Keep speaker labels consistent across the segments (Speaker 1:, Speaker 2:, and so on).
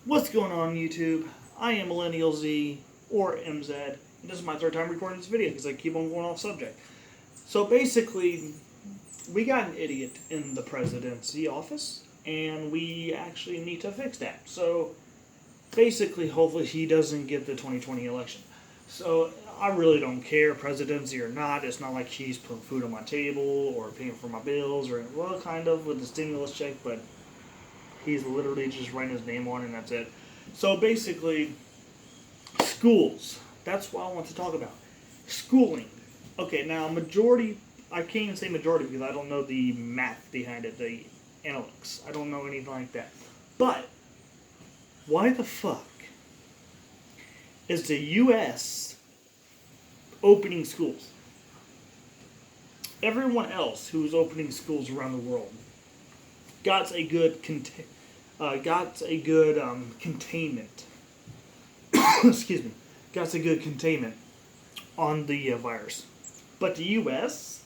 Speaker 1: What's going on YouTube? I am Millennial Z or MZ, and this is my third time recording this video because I keep on going off subject. So basically, we got an idiot in the presidency office, and we actually need to fix that. So basically, hopefully he doesn't get the 2020 election. So I really don't care, presidency or not. It's not like he's putting food on my table or paying for my bills or, well, kind of with the stimulus check, but he's literally just writing his name on it and that's it. So basically, schools. That's what I want to talk about. Schooling. Okay, now majority, I can't even say majority because I don't know the math behind it, the analytics. I don't know anything like that. But, why the fuck is the U.S. opening schools? Everyone else who's opening schools around the world got a good containment. Excuse me, got a good containment on the virus. But the U.S.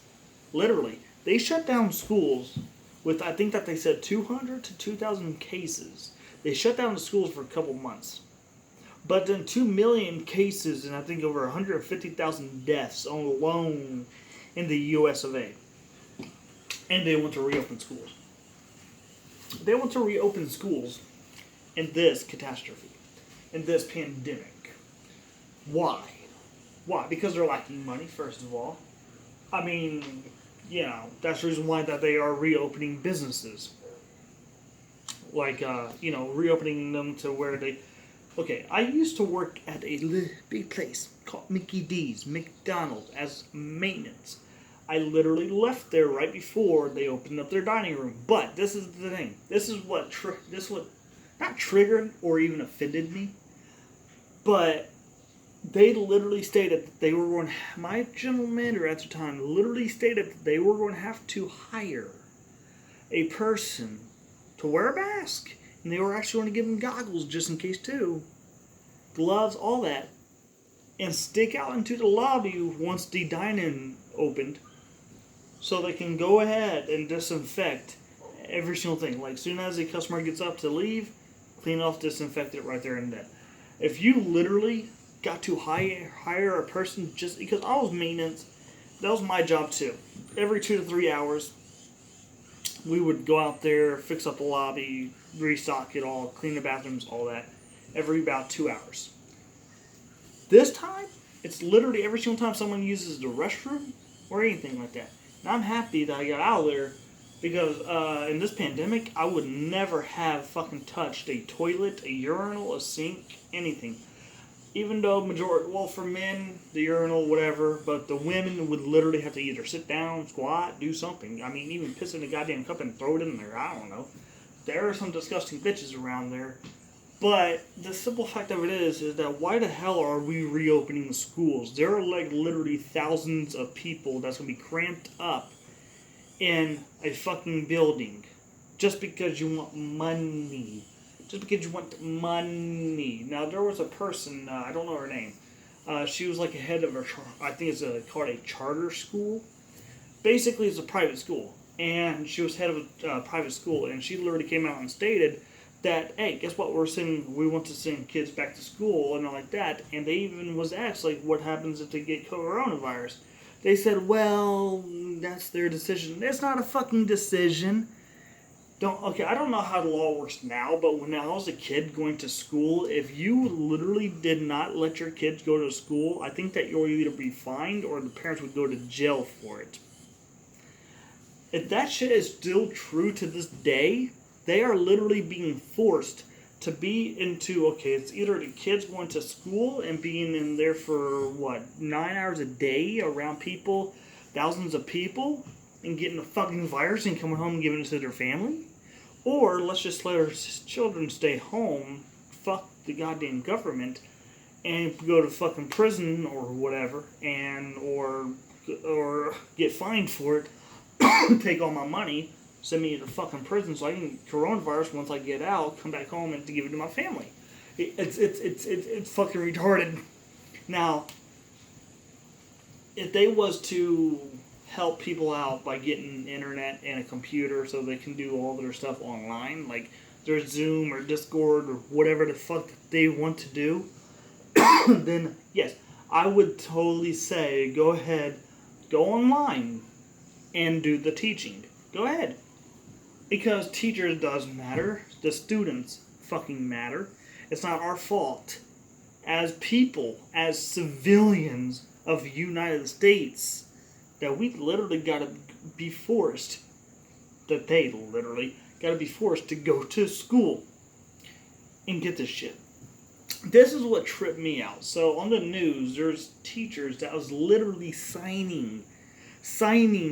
Speaker 1: literally they shut down schools with I think that they said 200 to 2,000 cases. They shut down the schools for a couple months. But then 2 million cases and I think over 150,000 deaths alone in the U.S. of A. And they want to reopen schools. They want to reopen schools in this catastrophe, in this pandemic. Why? Why? Because they're lacking money, first of all. I mean, that's the reason why that they are reopening businesses. Like, reopening them to where they... Okay, I used to work at a big place called Mickey D's, McDonald's, as maintenance. I literally left there right before they opened up their dining room. But this is the thing. This is what not triggered or even offended me, but they literally stated that they were going. My general manager at the time literally stated that they were going to have to hire a person to wear a mask, and they were actually going to give them goggles just in case too, gloves, all that, and stick out into the lobby once the dine-in opened. So they can go ahead and disinfect every single thing. Like, soon as a customer gets up to leave, clean off, disinfect it right there and then. If you literally got to hire a person just because I was maintenance, that was my job too. Every 2 to 3 hours, we would go out there, fix up the lobby, restock it all, clean the bathrooms, all that, every about 2 hours. This time, it's literally every single time someone uses the restroom or anything like that. And I'm happy that I got out of there because in this pandemic, I would never have fucking touched a toilet, a urinal, a sink, anything. Even though for men, the urinal, whatever, but the women would literally have to either sit down, squat, do something. I mean, even piss in a goddamn cup and throw it in there. I don't know. There are some disgusting bitches around there. But the simple fact of it is that why the hell are we reopening the schools? There are like literally thousands of people that's going to be cramped up in a fucking building just because you want money. Just because you want money. Now, there was a person, I don't know her name. She was like a head of I think it's called a charter school. Basically, it's a private school. And she was head of a private school. And she literally came out and stated that, hey, guess what, we want to send kids back to school and all like that. And they even was asked, like, what happens if they get coronavirus? They said, well, that's their decision. It's not a fucking decision. I don't know how the law works now, but when I was a kid going to school, if you literally did not let your kids go to school, I think that you would either be fined or the parents would go to jail for it. If that shit is still true to this day, they are literally being forced to be it's either the kids going to school and being in there for, 9 hours a day around people, thousands of people, and getting a fucking virus and coming home and giving it to their family? Or let's just let our children stay home, fuck the goddamn government, and go to fucking prison or whatever, or get fined for it, take all my money, send me to fucking prison so I can get coronavirus once I get out, come back home and to give it to my family. It's fucking retarded. Now, if they was to help people out by getting internet and a computer so they can do all their stuff online, like their Zoom or Discord or whatever the fuck they want to do, then yes, I would totally say go ahead, go online and do the teaching. Go ahead. Because teachers doesn't matter. The students fucking matter. It's not our fault. As people, as civilians of the United States, that we literally gotta be forced, that they literally gotta be forced to go to school and get this shit. This is what tripped me out. So on the news, there's teachers that was literally signing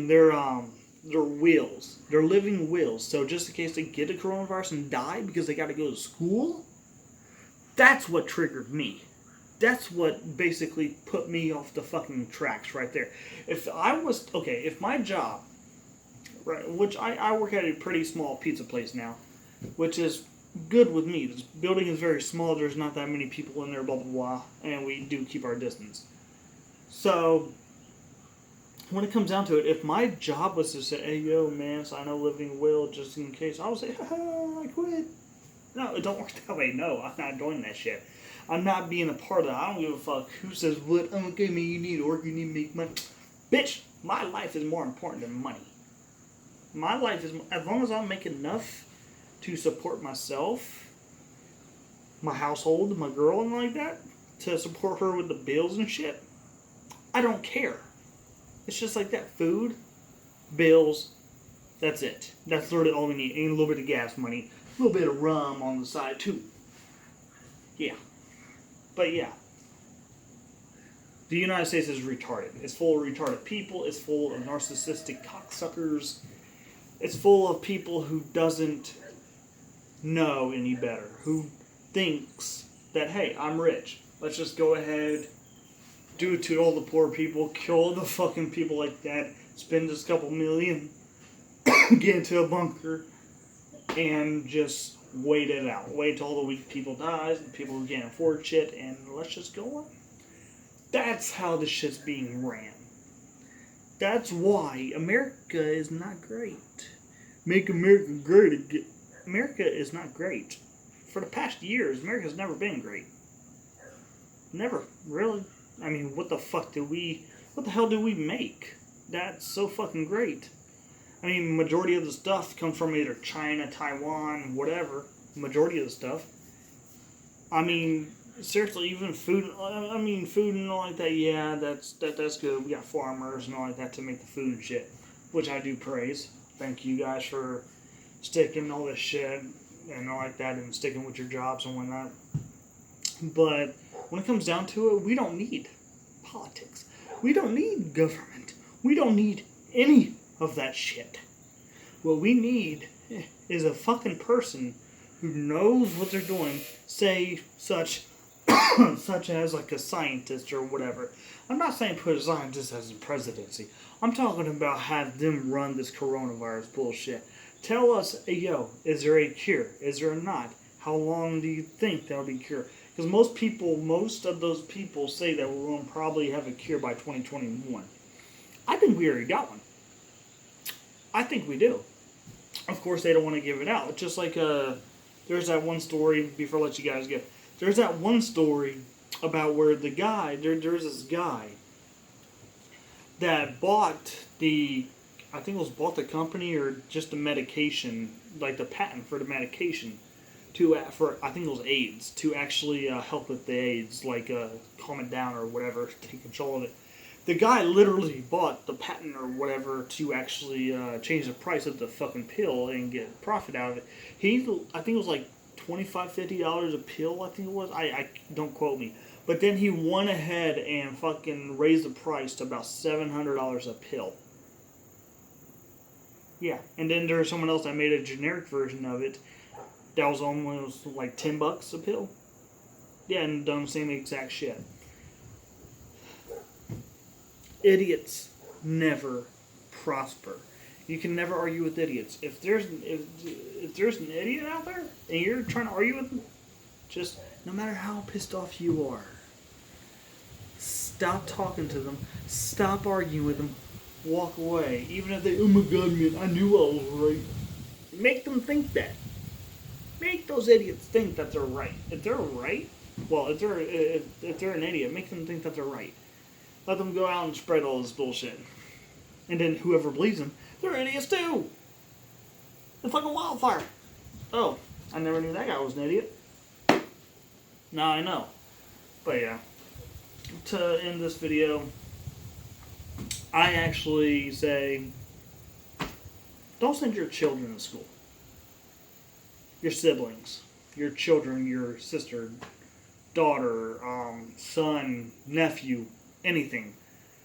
Speaker 1: their wills, their living wills. So just in case they get a coronavirus and die because they got to go to school, that's what triggered me. That's what basically put me off the fucking tracks right there. If my job, right, which I work at a pretty small pizza place now, which is good with me. This building is very small. There's not that many people in there, blah, blah, blah. And we do keep our distance. So, when it comes down to it, if my job was to say, hey, yo, man, sign a living will just in case, I would say, I quit. No, it don't work that way. No, I'm not doing that shit. I'm not being a part of that. I don't give a fuck who says what. Oh, okay, man, you need to work, you need to make money. Bitch, my life is more important than money. My life is, as long as I make enough to support myself, my household, my girl, and like that, to support her with the bills and shit, I don't care. It's just like that. Food, bills, that's it. That's literally all we need. And a little bit of gas money, a little bit of rum on the side too. Yeah. But yeah. The United States is retarded. It's full of retarded people. It's full of narcissistic cocksuckers. It's full of people who doesn't know any better, who thinks that, hey, I'm rich, let's just go ahead, do it to all the poor people, kill all the fucking people like that, spend just a couple million, get into a bunker, and just wait it out. Wait till all the weak people dies, and people who can't afford shit, and let's just go on. That's how the shit's being ran. That's why America is not great. Make America great again. America is not great. For the past years, America's never been great. Never. Really. I mean, what the hell do we make that's so fucking great? I mean, majority of the stuff comes from either China, Taiwan, whatever. Majority of the stuff. I mean, seriously, even food, food and all like that, yeah, that's good. We got farmers and all like that to make the food and shit, which I do praise. Thank you guys for sticking all this shit and all like that and sticking with your jobs and whatnot. But when it comes down to it, we don't need politics. We don't need government. We don't need any of that shit. What we need is a fucking person who knows what they're doing, say such as like a scientist or whatever. I'm not saying put a scientist as a presidency. I'm talking about have them run this coronavirus bullshit. Tell us, hey, yo, is there a cure? Is there not? How long do you think there'll be a cure? Because most of those people say that we're going to probably have a cure by 2021. I think we already got one. I think we do. Of course, they don't want to give it out. Just like there's that one story, before I let you guys go, there's that one story about where the guy, there's this guy that bought the company or just the medication, like the patent for the medication, for I think it was AIDS, to actually help with the AIDS, like calm it down or whatever, take control of it. The guy literally bought the patent or whatever to actually change the price of the fucking pill and get profit out of it. I think it was like $25, $50 a pill, I think it was. I don't quote me. But then he went ahead and fucking raised the price to about $700 a pill. Yeah, and then there's someone else that made a generic version of it that was almost like $10 a pill. Yeah, and done the same exact shit. Idiots never prosper. You can never argue with idiots. If there's an idiot out there and you're trying to argue with them, just no matter how pissed off you are, stop talking to them. Stop arguing with them. Walk away. Even if they, oh my god, man, I knew I was right. Make them think that. Make make those idiots think that they're right. If they're right, well, if they're an idiot, make them think that they're right. Let them go out and spread all this bullshit. And then whoever believes them, they're idiots too. It's like a wildfire. Oh, I never knew that guy was an idiot. Now I know. But yeah, to end this video, I actually say, don't send your children to school. Your siblings, your children, your sister, daughter, son, nephew, anything.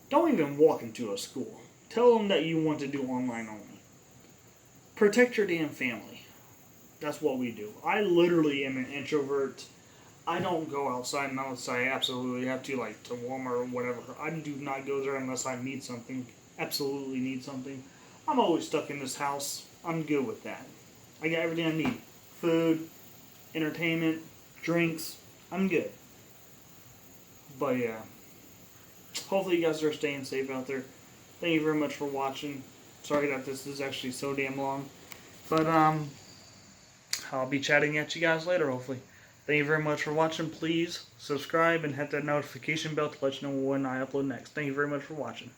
Speaker 1: Don't even walk into a school. Tell them that you want to do online only. Protect your damn family. That's what we do. I literally am an introvert. I don't go outside unless I absolutely have to, like to Walmart or whatever. I do not go there unless I need something. Absolutely need something. I'm always stuck in this house. I'm good with that. I got everything I need. Food, entertainment, drinks. I'm good. But yeah. Hopefully you guys are staying safe out there. Thank you very much for watching. Sorry that this is actually so damn long. But I'll be chatting at you guys later, hopefully. Thank you very much for watching. Please subscribe and hit that notification bell to let you know when I upload next. Thank you very much for watching.